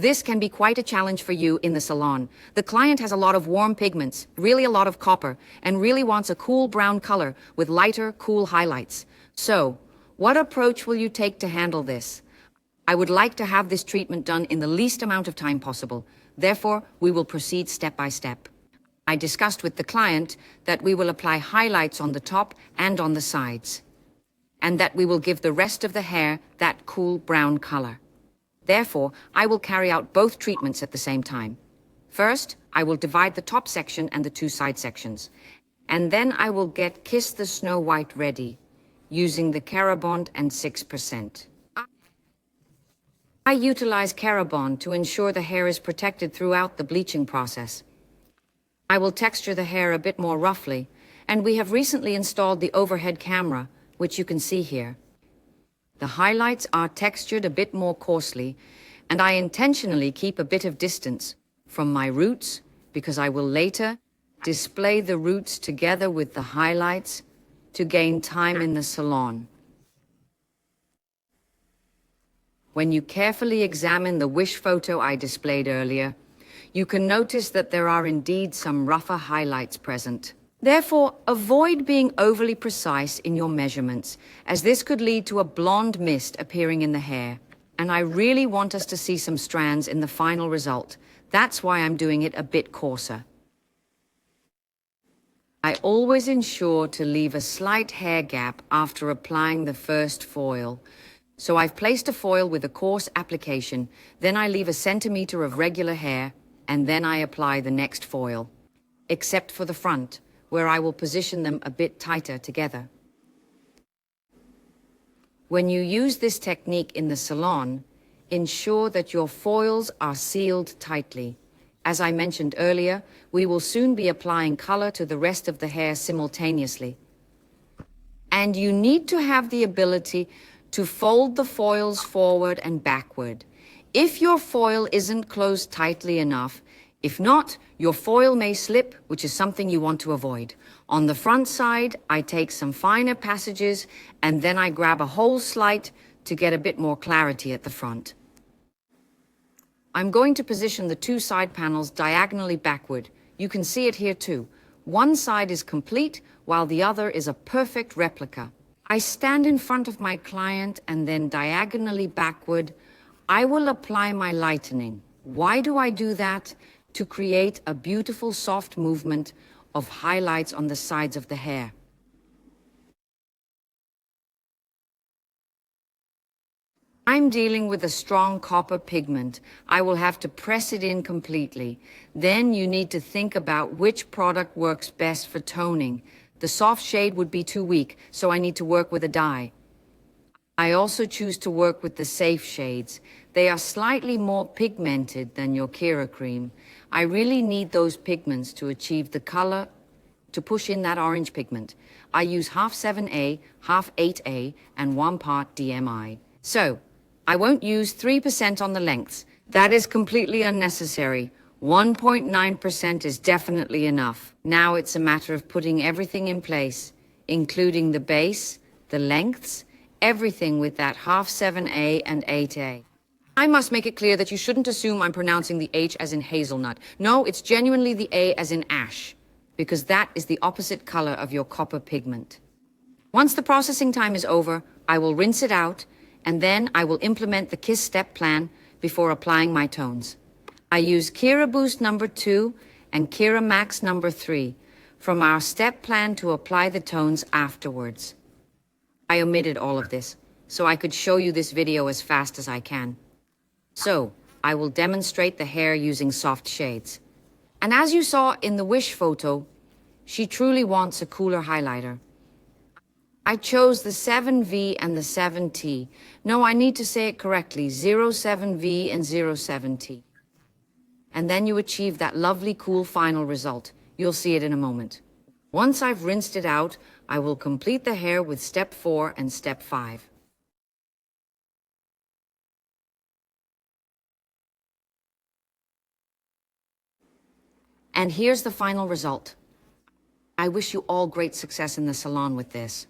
This can be quite a challenge for you in the salon. The client has a lot of warm pigments, really a lot of copper, and really wants a cool brown color with lighter, cool highlights. So, what approach will you take to handle this? I would like to have this treatment done in the least amount of time possible. Therefore, we will proceed step by step. I discussed with the client that we will apply highlights on the top and on the sides, and that we will give the rest of the hair that cool brown color. Therefore, I will carry out both treatments at the same time. First, I will divide the top section and the two side sections, and then I will get Kiss the Snow White ready, using the Carabond and 6%. I utilize Carabond to ensure the hair is protected throughout the bleaching process. I will texture the hair a bit more roughly, and we have recently installed the overhead camera, which you can see here. The highlights are textured a bit more coarsely, and I intentionally keep a bit of distance from my roots because I will later display the roots together with the highlights to gain time in the salon. When you carefully examine the wish photo I displayed earlier, you can notice that there are indeed some rougher highlights present. Therefore, avoid being overly precise in your measurements, as this could lead to a blonde mist appearing in the hair. And I really want us to see some strands in the final result. That's why I'm doing it a bit coarser. I always ensure to leave a slight hair gap after applying the first foil. So I've placed a foil with a coarse application, then I leave a centimeter of regular hair, and then I apply the next foil, except for the front, where I will position them a bit tighter together. When you use this technique in the salon, ensure that your foils are sealed tightly. As I mentioned earlier, we will soon be applying color to the rest of the hair simultaneously. And you need to have the ability to fold the foils forward and backward. If your foil isn't closed tightly enough, if not, your foil may slip, which is something you want to avoid. On the front side, I take some finer passages and then I grab a whole slight to get a bit more clarity at the front. I'm going to position the two side panels diagonally backward. You can see it here too. One side is complete, while the other is a perfect replica. I stand in front of my client and then diagonally backward, I will apply my lightening. Why do I do that? To create a beautiful soft movement of highlights on the sides of the hair. I'm dealing with a strong copper pigment. I will have to press it in completely. Then you need to think about which product works best for toning. The soft shade would be too weak, so I need to work with a dye. I also choose to work with the safe shades. They are slightly more pigmented than your Kera cream. I really need those pigments to achieve the color, to push in that orange pigment. I use half 7A, half 8A, and 1 part DMI. So, I won't use 3% on the lengths. That is completely unnecessary. 1.9% is definitely enough. Now it's a matter of putting everything in place, including the base, the lengths, everything with that half 7A and 8A. I must make it clear that you shouldn't assume I'm pronouncing the H as in hazelnut. No, it's genuinely the A as in ash, because that is the opposite color of your copper pigment. Once the processing time is over, I will rinse it out, and then I will implement the Kiss step plan before applying my tones. I use Kera Boost number 2 and Kera Max number 3 from our step plan to apply the tones afterwards. I omitted all of this, so I could show you this video as fast as I can. So, I will demonstrate the hair using soft shades. And as you saw in the wish photo, she truly wants a cooler highlighter. I chose the 7V and the 7T. No, I need to say it correctly, 07V and 07T. And then you achieve that lovely cool final result. You'll see it in a moment. Once I've rinsed it out, I will complete the hair with step 4 and step 5. And here's the final result. I wish you all great success in the salon with this.